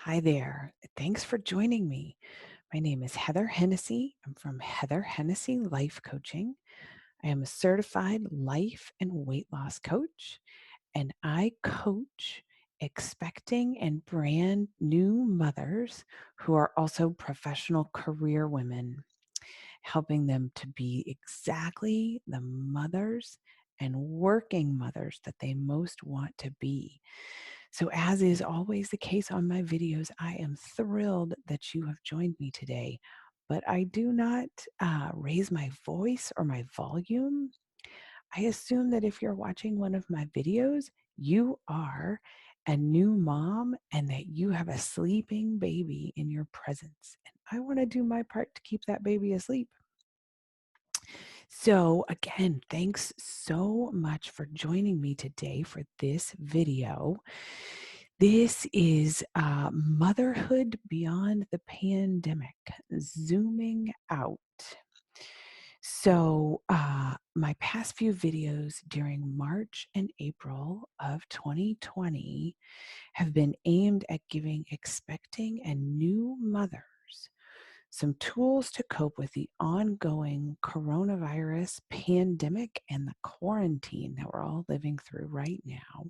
Hi there. Thanks for joining me. My name is Heather Hennessy. I'm from Heather Hennessy Life Coaching. I am a certified life and weight loss coach, and I coach expecting and brand new mothers who are also professional career women, helping them to be exactly the mothers and working mothers that they most want to be. So, as is always the case on my videos, I am thrilled that you have joined me today. But I do not raise my voice or my volume. I assume that if you're watching one of my videos, you are a new mom and that you have a sleeping baby in your presence. And I want to do my part to keep that baby asleep. So, again, thanks so much for joining me today for this video. This is Motherhood Beyond the Pandemic, zooming out. So, my past few videos during March and April of 2020 have been aimed at giving expecting and new mothers some tools to cope with the ongoing coronavirus pandemic and the quarantine that we're all living through right now.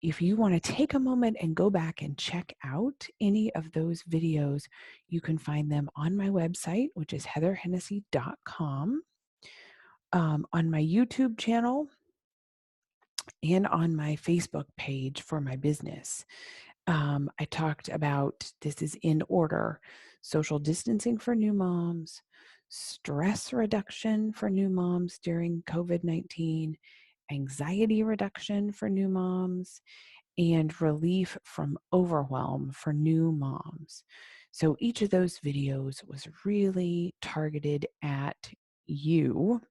If you want to take a moment and go back and check out any of those videos, you can find them on my website, which is heatherhennessy.com, on my YouTube channel, and on my Facebook page for my business. I talked about, this is in order, social distancing for new moms, stress reduction for new moms during COVID-19, anxiety reduction for new moms, and relief from overwhelm for new moms. So each of those videos was really targeted at you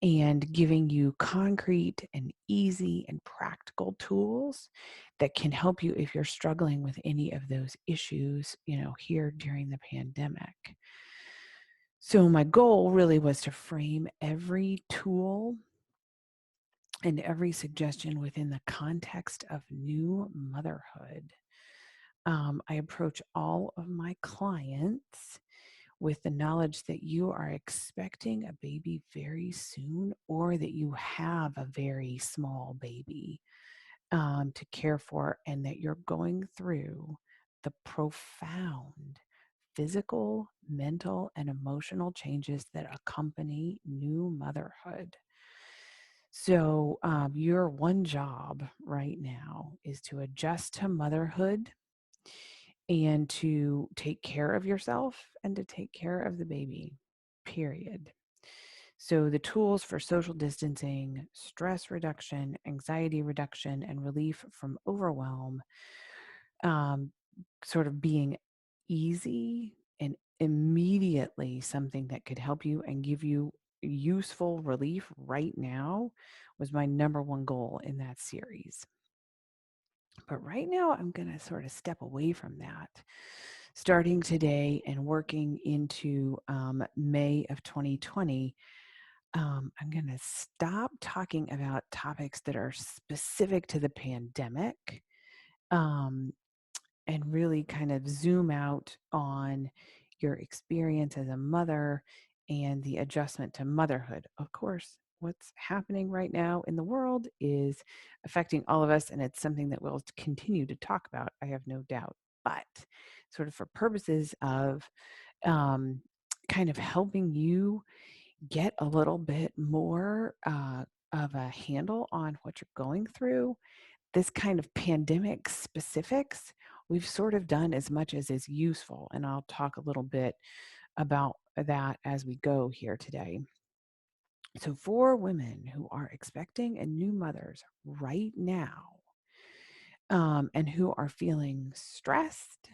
and giving you concrete and easy and practical tools that can help you if you're struggling with any of those issues, here during the pandemic. So my goal really was to frame every tool and every suggestion within the context of new motherhood. I approach all of my clients with the knowledge that you are expecting a baby very soon, or that you have a very small baby to care for, and that you're going through the profound physical, mental, and emotional changes that accompany new motherhood. So, your one job right now is to adjust to motherhood and to take care of yourself and to take care of the baby, period. So, the tools for social distancing, stress reduction, anxiety reduction, and relief from overwhelm, um, sort of being easy and immediately something that could help you and give you useful relief right now, was my number one goal in that series. But right now, I'm going to sort of step away from that, starting today and working into May of 2020. I'm going to stop talking about topics that are specific to the pandemic, um, and really kind of zoom out on your experience as a mother and the adjustment to motherhood. Of course, what's happening right now in the world is affecting all of us, and it's something that we'll continue to talk about, I have no doubt. But sort of for purposes of kind of helping you get a little bit more of a handle on what you're going through, this kind of pandemic specifics, we've sort of done as much as is useful. And I'll talk a little bit about that as we go here today. So, for women who are expecting and new mothers right now, and who are feeling stressed,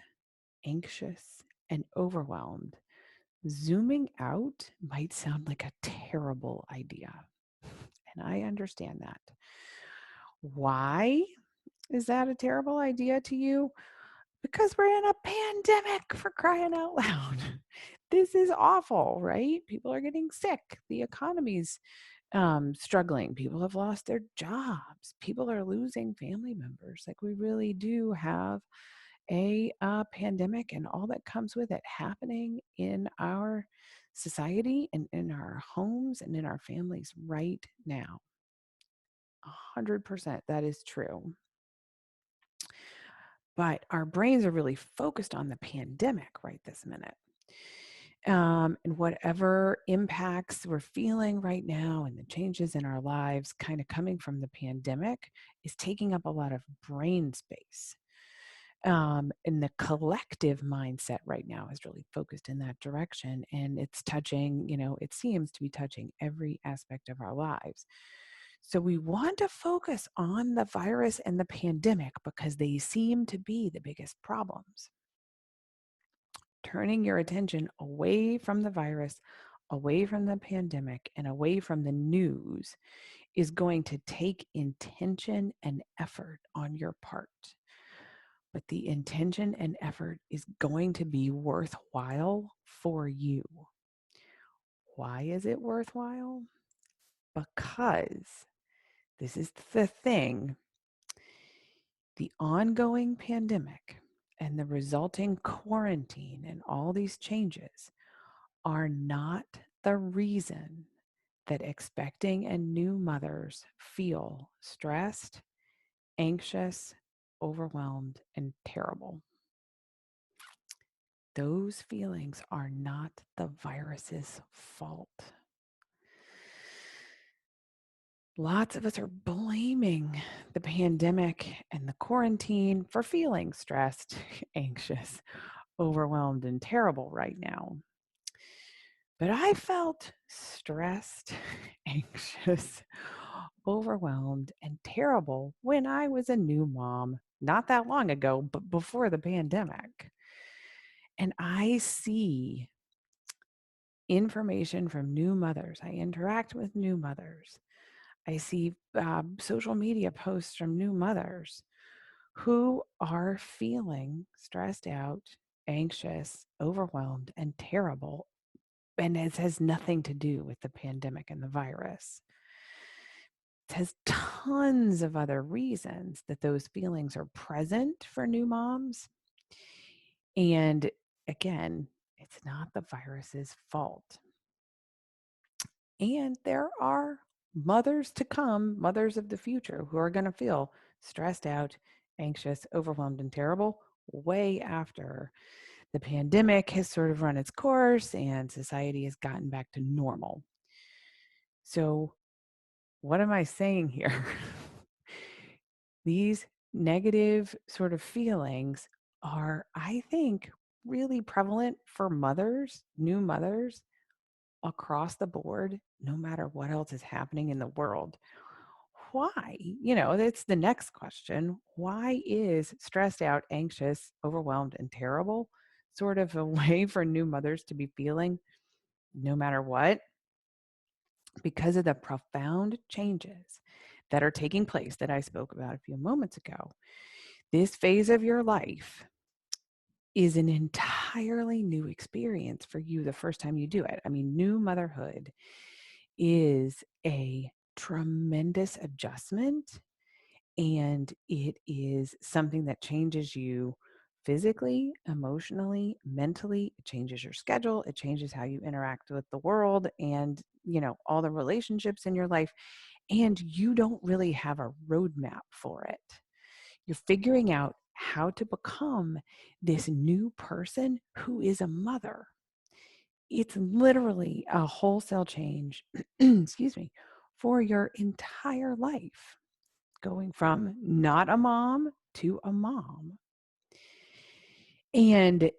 anxious, and overwhelmed, zooming out might sound like a terrible idea. And I understand that. Why is that a terrible idea to you? Because we're in a pandemic, for crying out loud. This is awful, right? People are getting sick. The economy's struggling. People have lost their jobs. People are losing family members. Like, we really do have a pandemic and all that comes with it happening in our society and in our homes and in our families right now. 100% that is true. But our brains are really focused on the pandemic right this minute. And whatever impacts we're feeling right now and the changes in our lives kind of coming from the pandemic is taking up a lot of brain space. And the collective mindset right now is really focused in that direction. And it's touching, it seems to be touching every aspect of our lives. So we want to focus on the virus and the pandemic because they seem to be the biggest problems. Turning your attention away from the virus, away from the pandemic, and away from the news is going to take intention and effort on your part. But the intention and effort is going to be worthwhile for you. Why is it worthwhile? Because this is the thing. The ongoing pandemic and the resulting quarantine and all these changes are not the reason that expecting and new mothers feel stressed, anxious, overwhelmed, and terrible. Those feelings are not the virus's fault. Lots of us are blaming the pandemic and the quarantine for feeling stressed, anxious, overwhelmed, and terrible right now. But I felt stressed, anxious, overwhelmed, and terrible when I was a new mom, not that long ago, but before the pandemic. And I see information from new mothers. I interact with new mothers. I see social media posts from new mothers who are feeling stressed out, anxious, overwhelmed, and terrible. And it has nothing to do with the pandemic and the virus. It has tons of other reasons that those feelings are present for new moms. And again, it's not the virus's fault. And there are mothers to come, mothers of the future, who are going to feel stressed out, anxious, overwhelmed, and terrible way after the pandemic has sort of run its course and society has gotten back to normal. So, what am I saying here? These negative sort of feelings are, I think, really prevalent for mothers, new mothers across the board, no matter what else is happening in the world. Why? That's the next question. Why is stressed out, anxious, overwhelmed, and terrible sort of a way for new mothers to be feeling no matter what? Because of the profound changes that are taking place that I spoke about a few moments ago. This phase of your life is an entirely new experience for you the first time you do it. I mean, new motherhood is a tremendous adjustment, and it is something that changes you physically, emotionally, mentally. It changes your schedule. It changes how you interact with the world and, all the relationships in your life. And you don't really have a roadmap for it. You're figuring out how to become this new person who is a mother. It's literally a wholesale change, excuse me, for your entire life, going from not a mom to a mom. And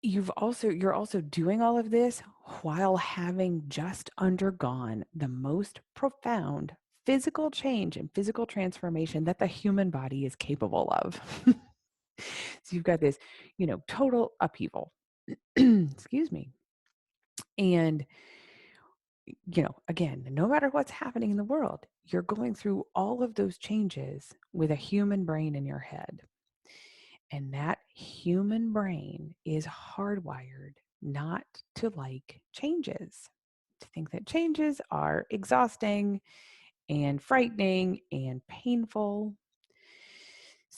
you're also doing all of this while having just undergone the most profound physical change and physical transformation that the human body is capable of. So you've got this, total upheaval. Excuse me. And, again, no matter what's happening in the world, you're going through all of those changes with a human brain in your head. And that human brain is hardwired not to like changes, to think that changes are exhausting and frightening and painful.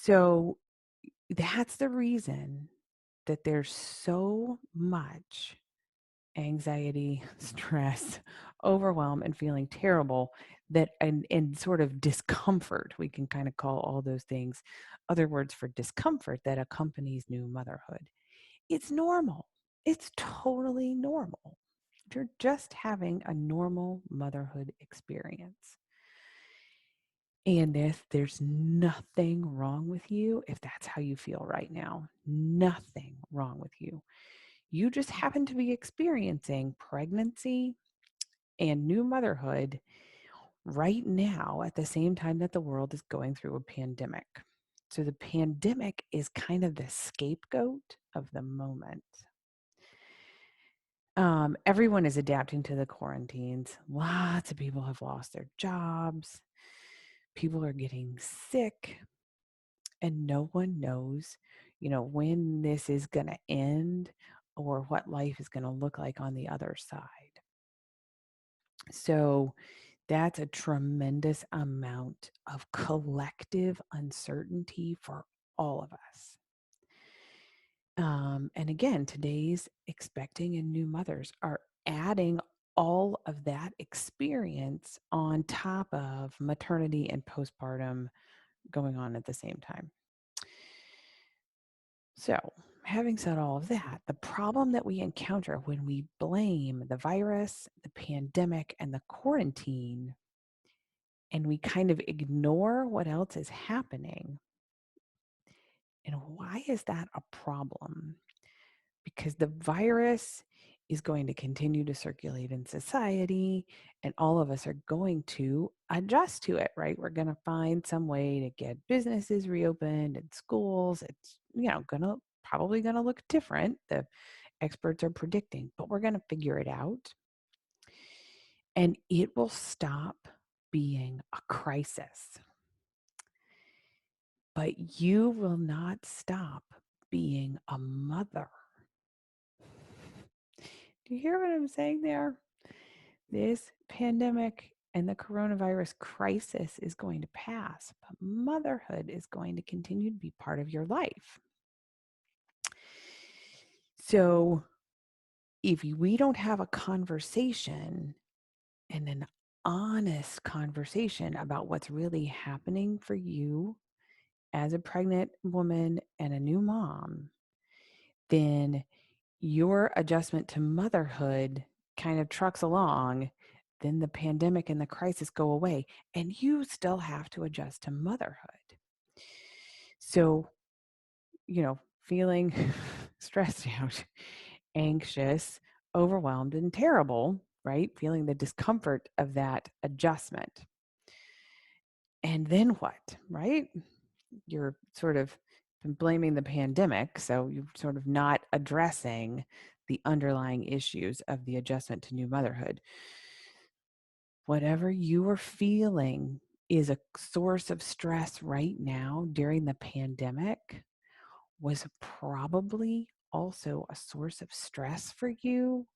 So that's the reason that there's so much anxiety, stress, overwhelm, and feeling terrible that and sort of discomfort. We can kind of call all those things other words for discomfort that accompanies new motherhood. It's normal. It's totally normal. You're just having a normal motherhood experience. And if there's nothing wrong with you, if that's how you feel right now, nothing wrong with you. You just happen to be experiencing pregnancy and new motherhood right now at the same time that the world is going through a pandemic. So the pandemic is kind of the scapegoat of the moment. Everyone is adapting to the quarantines. Lots of people have lost their jobs. People are getting sick, and no one knows, when this is going to end or what life is going to look like on the other side. So that's a tremendous amount of collective uncertainty for all of us. And again, today's expecting and new mothers are adding all of that experience on top of maternity and postpartum going on at the same time. So, having said all of that, the problem that we encounter when we blame the virus, the pandemic, and the quarantine, and we kind of ignore what else is happening. And why is that a problem? Because the virus is going to continue to circulate in society, and all of us are going to adjust to it, right? We're going to find some way to get businesses reopened and schools. It's, probably going to look different. The experts are predicting, but we're going to figure it out. And it will stop being a crisis. But you will not stop being a mother. Do you hear what I'm saying there? This pandemic and the coronavirus crisis is going to pass, but motherhood is going to continue to be part of your life. So if we don't have a conversation and an honest conversation about what's really happening for you as a pregnant woman and a new mom, then your adjustment to motherhood kind of trucks along. Then the pandemic and the crisis go away, and you still have to adjust to motherhood. So, feeling stressed out, anxious, overwhelmed, and terrible, right? Feeling the discomfort of that adjustment. And then what, right? You're sort of blaming the pandemic, so you're sort of not addressing the underlying issues of the adjustment to new motherhood. Whatever you are feeling is a source of stress right now during the pandemic was probably also a source of stress for you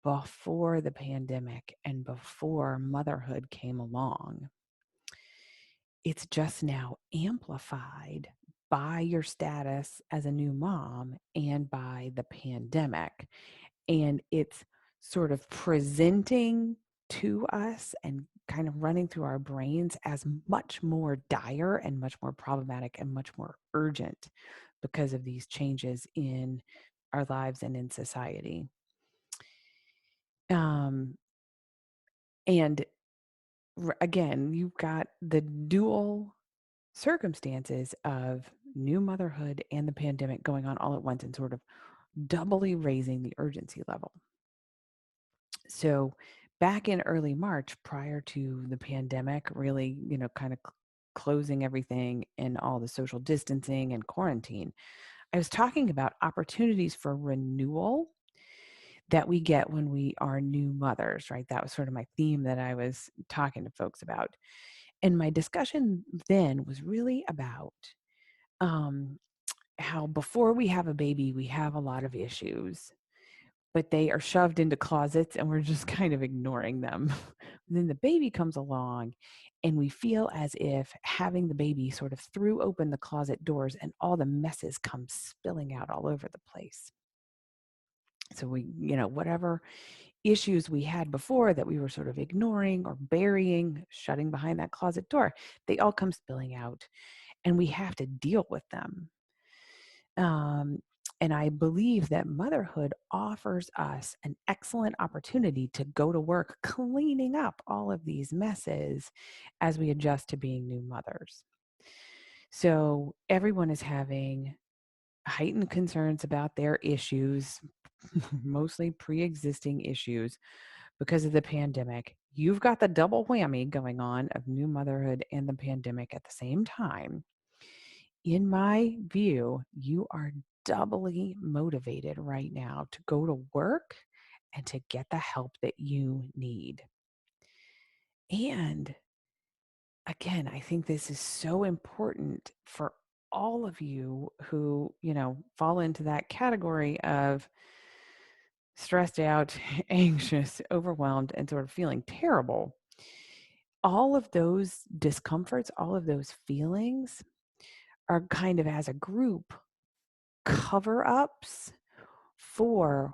before the pandemic and before motherhood came along. It's just now amplified by your status as a new mom and by the pandemic. And it's sort of presenting to us and kind of running through our brains as much more dire and much more problematic and much more urgent because of these changes in our lives and in society. And again, you've got the dual circumstances of new motherhood and the pandemic going on all at once and sort of doubly raising the urgency level. So back in early March, prior to the pandemic, really, kind of closing everything and all the social distancing and quarantine, I was talking about opportunities for renewal that we get when we are new mothers, right? That was sort of my theme that I was talking to folks about. And my discussion then was really about how before we have a baby, we have a lot of issues. but they are shoved into closets and we're just kind of ignoring them. Then the baby comes along and we feel as if having the baby sort of threw open the closet doors and all the messes come spilling out all over the place. So we, whatever issues we had before that we were sort of ignoring or burying, shutting behind that closet door, they all come spilling out and we have to deal with them. Um, and I believe that motherhood offers us an excellent opportunity to go to work cleaning up all of these messes as we adjust to being new mothers. So everyone is having heightened concerns about their issues, mostly pre existing issues because of the pandemic. You've got the double whammy going on of new motherhood and the pandemic at the same time. In my view, you are doubly motivated right now to go to work and to get the help that you need. And again, I think this is so important for all of you who, fall into that category of stressed out, anxious, overwhelmed, and sort of feeling terrible. All of those discomforts, all of those feelings are kind of as a group cover ups for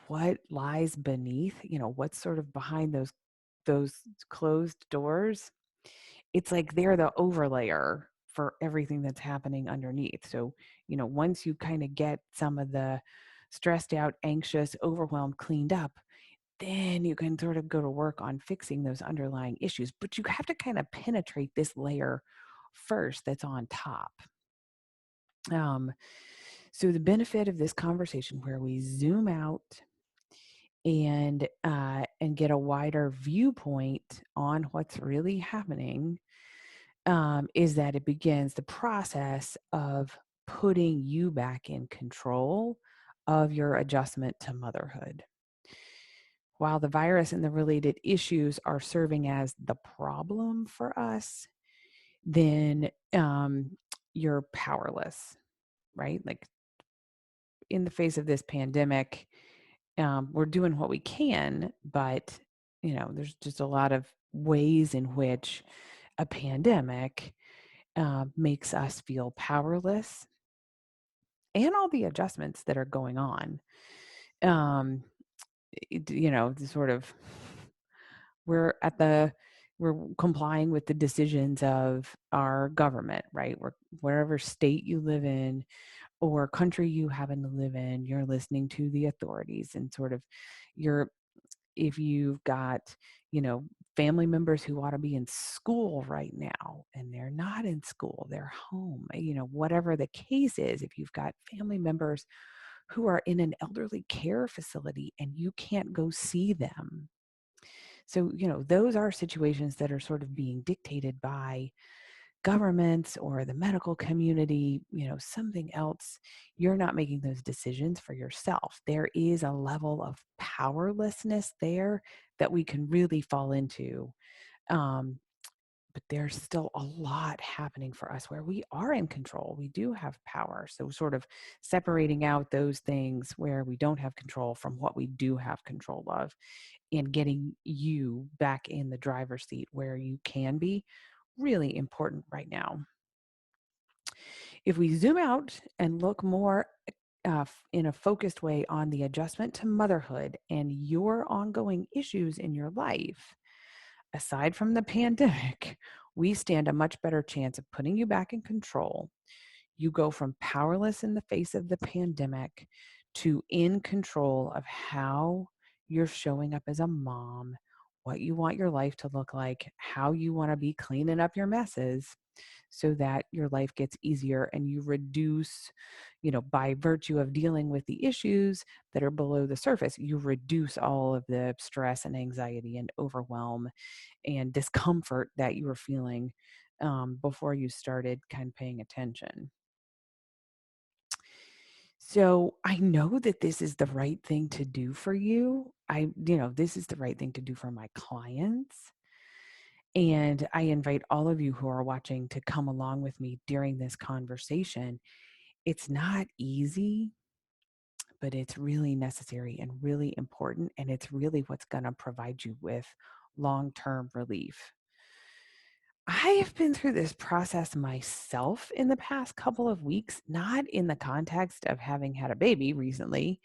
what lies beneath, what's sort of behind those closed doors. It's like they're the overlayer for everything that's happening underneath. So, once you kind of get some of the stressed out, anxious, overwhelmed cleaned up, then you can sort of go to work on fixing those underlying issues. But you have to kind of penetrate this layer first that's on top. Um, so the benefit of this conversation where we zoom out and get a wider viewpoint on what's really happening, is that it begins the process of putting you back in control of your adjustment to motherhood. While the virus and the related issues are serving as the problem for us, then you're powerless, right? Like in the face of this pandemic, we're doing what we can, but there's just a lot of ways in which a pandemic makes us feel powerless, and all the adjustments that are going on. Um, the sort of we're at the we're complying with the decisions of our government, right? Wherever state you live in or country you happen to live in, you're listening to the authorities and sort of you're if you've got, family members who ought to be in school right now and they're not in school, they're home, whatever the case is, if you've got family members who are in an elderly care facility and you can't go see them. So, those are situations that are sort of being dictated by governments or the medical community, something else. You're not making those decisions for yourself. There is a level of powerlessness there that we can really fall into. Um, but there's still a lot happening for us where we are in control. We do have power. So, sort of separating out those things where we don't have control from what we do have control of and getting you back in the driver's seat where you can be really important right now. If we zoom out and look more in a focused way on the adjustment to motherhood and your ongoing issues in your life, aside from the pandemic, we stand a much better chance of putting you back in control. You go from powerless in the face of the pandemic to in control of how you're showing up as a mom, what you want your life to look like, how you want to be cleaning up your messes so that your life gets easier and you reduce, by virtue of dealing with the issues that are below the surface, you reduce all of the stress and anxiety and overwhelm and discomfort that you were feeling before you started kind of paying attention. So I know that this is the right thing to do for you. This is the right thing to do for my clients. And I invite all of you who are watching to come along with me during this conversation. It's not easy, but it's really necessary and really important. And it's really what's going to provide you with long-term relief. I have been through this process myself in the past couple of weeks, not in the context of having had a baby recently,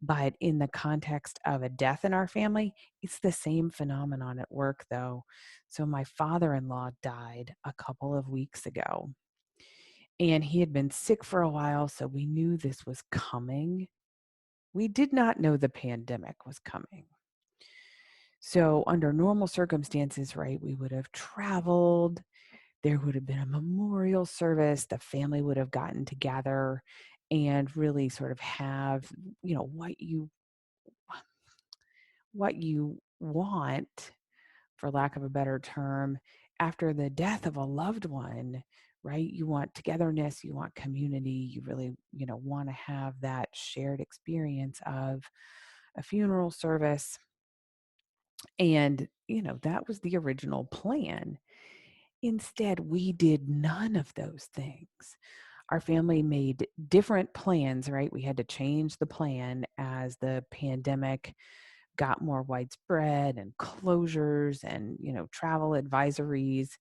but in the context of a death in our family. It's the same phenomenon at work, though. So, my father in law died a couple of weeks ago, and he had been sick for a while, so we knew this was coming. We did not know the pandemic was coming. So, under normal circumstances, right, we would have traveled. There would have been a memorial service. The family would have gotten together and really sort of have, what you want, for lack of a better term, after the death of a loved one, right? You want togetherness, you want community, you really, want to have that shared experience of a funeral service. And, that was the original plan. Instead, we did none of those things. Our family made different plans, right? We had to change the plan as the pandemic got more widespread and closures and, travel advisories.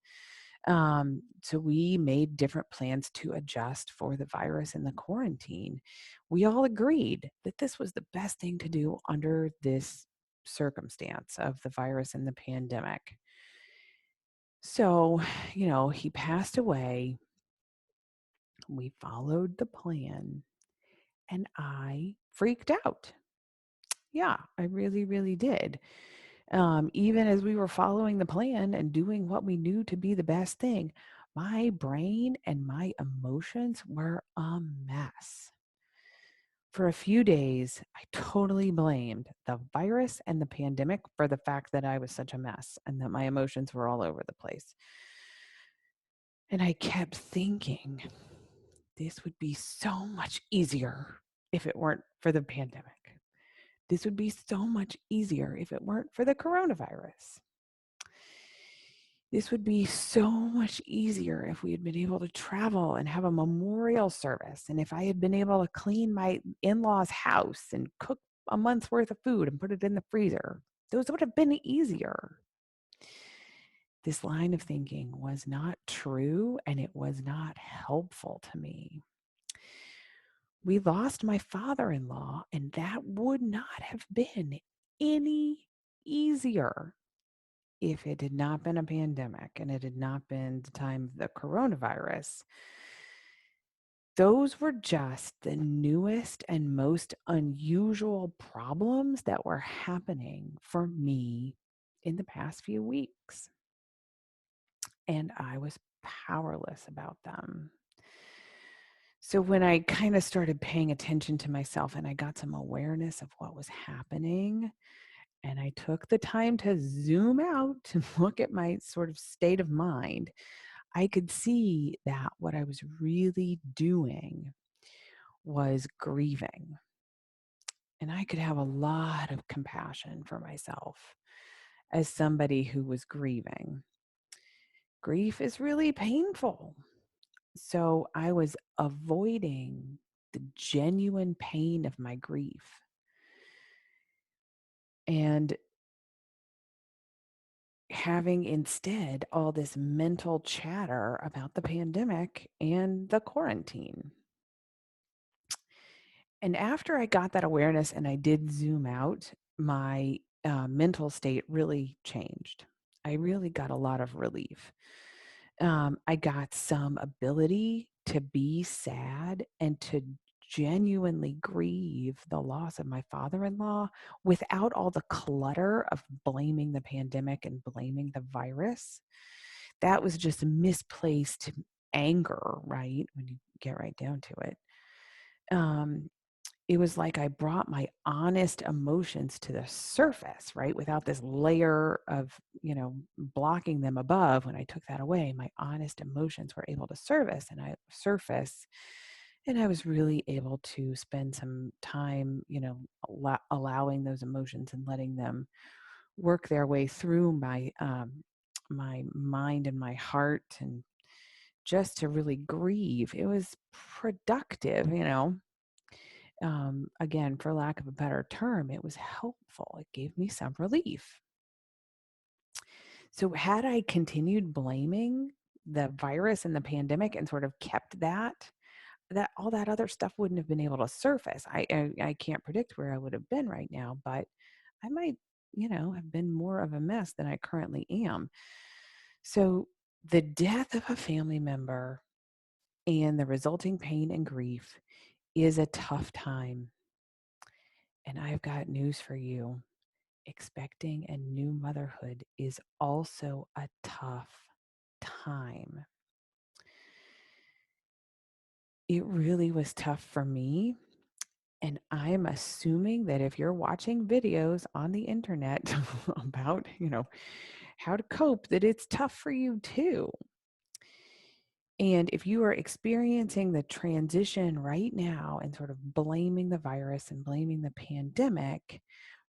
So we made different plans to adjust for the virus and the quarantine. We all agreed that this was the best thing to do under this circumstance of the virus and the pandemic. So, he passed away. We followed the plan and I freaked out. Yeah, I really, really did. Even as we were following the plan and doing what we knew to be the best thing, my brain and my emotions were a mess. For a few days, I totally blamed the virus and the pandemic for the fact that I was such a mess and that my emotions were all over the place. And I kept thinking, this would be so much easier if it weren't for the pandemic. This would be so much easier if it weren't for the coronavirus. This would be so much easier if we had been able to travel and have a memorial service. And if I had been able to clean my in law's house and cook a month's worth of food and put it in the freezer, those would have been easier. This line of thinking was not true and it was not helpful to me. We lost my father in law, and that would not have been any easier if it had not been a pandemic and it had not been the time of the coronavirus. Those were just the newest and most unusual problems that were happening for me in the past few weeks. And I was powerless about them. So when I kind of started paying attention to myself and I got some awareness of what was happening, and I took the time to zoom out and look at my sort of state of mind, I could see that what I was really doing was grieving. And I could have a lot of compassion for myself as somebody who was grieving. Grief is really painful. So I was avoiding the genuine pain of my grief and having instead all this mental chatter about the pandemic and the quarantine. And after I got that awareness and I did zoom out, my mental state really changed. I really got a lot of relief. I got some ability to be sad and to genuinely grieve the loss of my father-in-law without all the clutter of blaming the pandemic and blaming the virus. That was just misplaced anger, right? When you get right down to it. Um, it was like I brought my honest emotions to the surface, right? Without this layer of, blocking them above. When I took that away, my honest emotions were able to surface. And I was really able to spend some time, allowing those emotions and letting them work their way through my mind and my heart, and just to really grieve. It was productive. again, for lack of a better term, it was helpful. It gave me some relief. So had I continued blaming the virus and the pandemic and sort of kept that all that other stuff wouldn't have been able to surface. I can't predict where I would have been right now, but I might, have been more of a mess than I currently am. So the death of a family member and the resulting pain and grief is a tough time. And I've got news for you. Expecting a new motherhood is also a tough time. It really was tough for me. And I'm assuming that if you're watching videos on the internet about, how to cope, that it's tough for you too. And if you are experiencing the transition right now and sort of blaming the virus and blaming the pandemic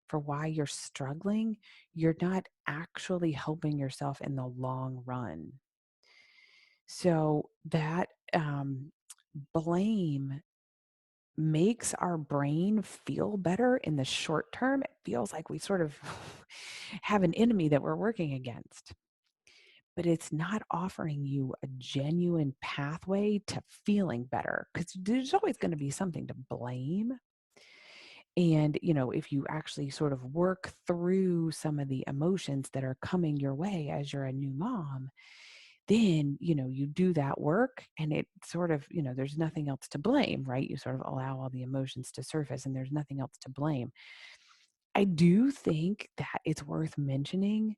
for why you're struggling, you're not actually helping yourself in the long run. So that blame makes our brain feel better in the short term. It feels like we sort of have an enemy that we're working against, but it's not offering you a genuine pathway to feeling better because there's always going to be something to blame. And, if you actually sort of work through some of the emotions that are coming your way as you're a new mom, then, you do that work and it sort of, there's nothing else to blame, right? You sort of allow all the emotions to surface and there's nothing else to blame. I do think that it's worth mentioning,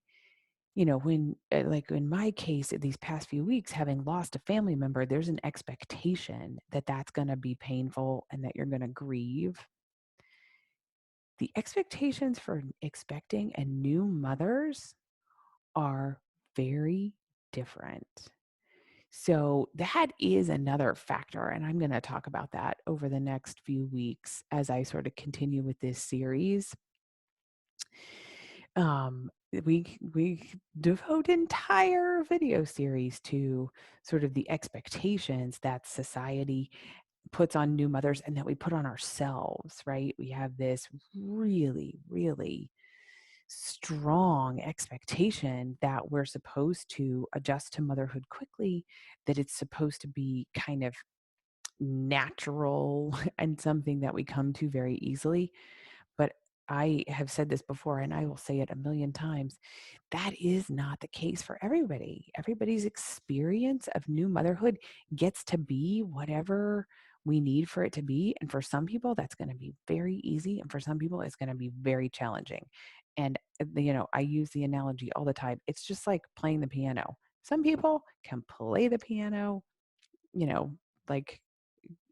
when, like in my case, these past few weeks, having lost a family member, there's an expectation that that's going to be painful and that you're going to grieve. The expectations for expecting a new mothers are very different. So that is another factor. And I'm going to talk about that over the next few weeks as I sort of continue with this series. We devote entire video series to sort of the expectations that society puts on new mothers and that we put on ourselves, right? We have this really, really strong expectation that we're supposed to adjust to motherhood quickly, that it's supposed to be kind of natural and something that we come to very easily. But I have said this before and I will say it a million times. That is not the case for everybody. Everybody's experience of new motherhood gets to be whatever we need for it to be. And for some people, that's going to be very easy. And for some people, it's going to be very challenging. And, I use the analogy all the time. It's just like playing the piano. Some people can play the piano, like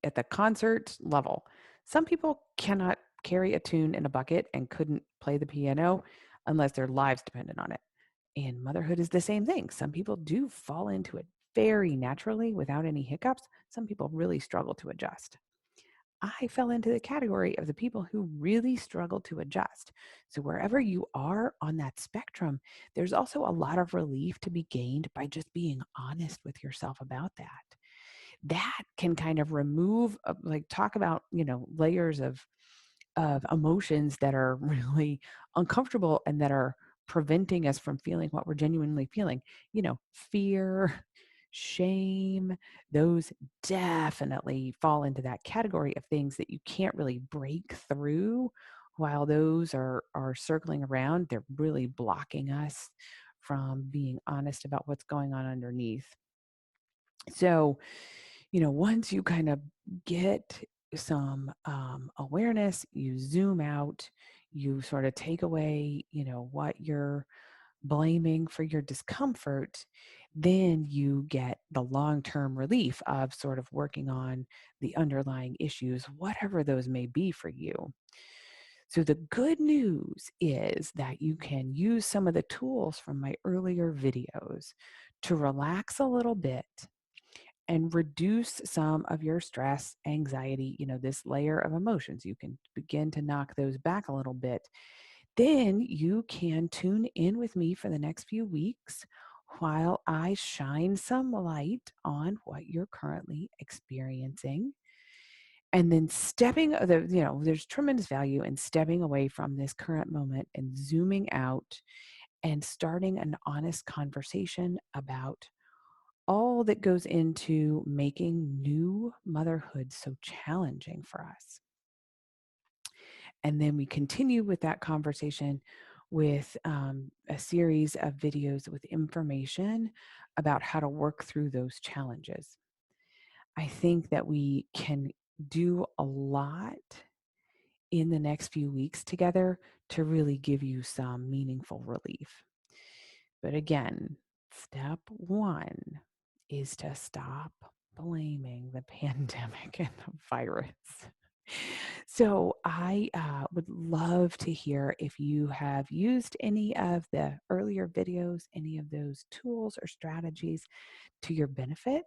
at the concert level. Some people cannot carry a tune in a bucket and couldn't play the piano unless their lives depended on it. And motherhood is the same thing. Some people do fall into it very naturally without any hiccups. Some people really struggle to adjust. I fell into the category of the people who really struggle to adjust. So, wherever you are on that spectrum, there's also a lot of relief to be gained by just being honest with yourself about that. That can kind of remove, like, talk about, layers of emotions that are really uncomfortable and that are preventing us from feeling what we're genuinely feeling. Fear, shame, those definitely fall into that category of things that you can't really break through. While those are circling around, they're really blocking us from being honest about what's going on underneath. So, once you kind of get some awareness, you zoom out, you sort of take away, what you're blaming for your discomfort, then you get the long-term relief of sort of working on the underlying issues, whatever those may be for you. So the good news is that you can use some of the tools from my earlier videos to relax a little bit and reduce some of your stress, anxiety, this layer of emotions. You can begin to knock those back a little bit. Then you can tune in with me for the next few weeks while I shine some light on what you're currently experiencing. And then there's tremendous value in stepping away from this current moment and zooming out and starting an honest conversation about all that goes into making new motherhood so challenging for us. And then we continue with that conversation with a series of videos with information about how to work through those challenges. I think that we can do a lot in the next few weeks together to really give you some meaningful relief. But again, step one is to stop blaming the pandemic and the virus. So I would love to hear if you have used any of the earlier videos, any of those tools or strategies to your benefit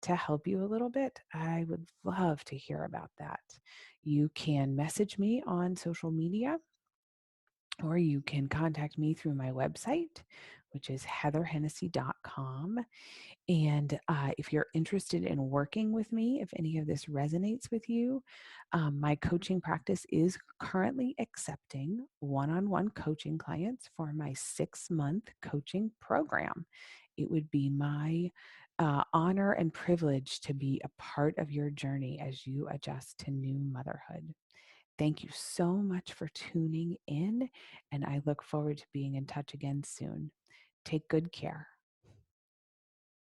to help you a little bit. I would love to hear about that. You can message me on social media, or you can contact me through my website, which is heatherhennessy.com. And if you're interested in working with me, if any of this resonates with you, my coaching practice is currently accepting one-on-one coaching clients for my 6-month coaching program. It would be my honor and privilege to be a part of your journey as you adjust to new motherhood. Thank you so much for tuning in, and I look forward to being in touch again soon. Take good care.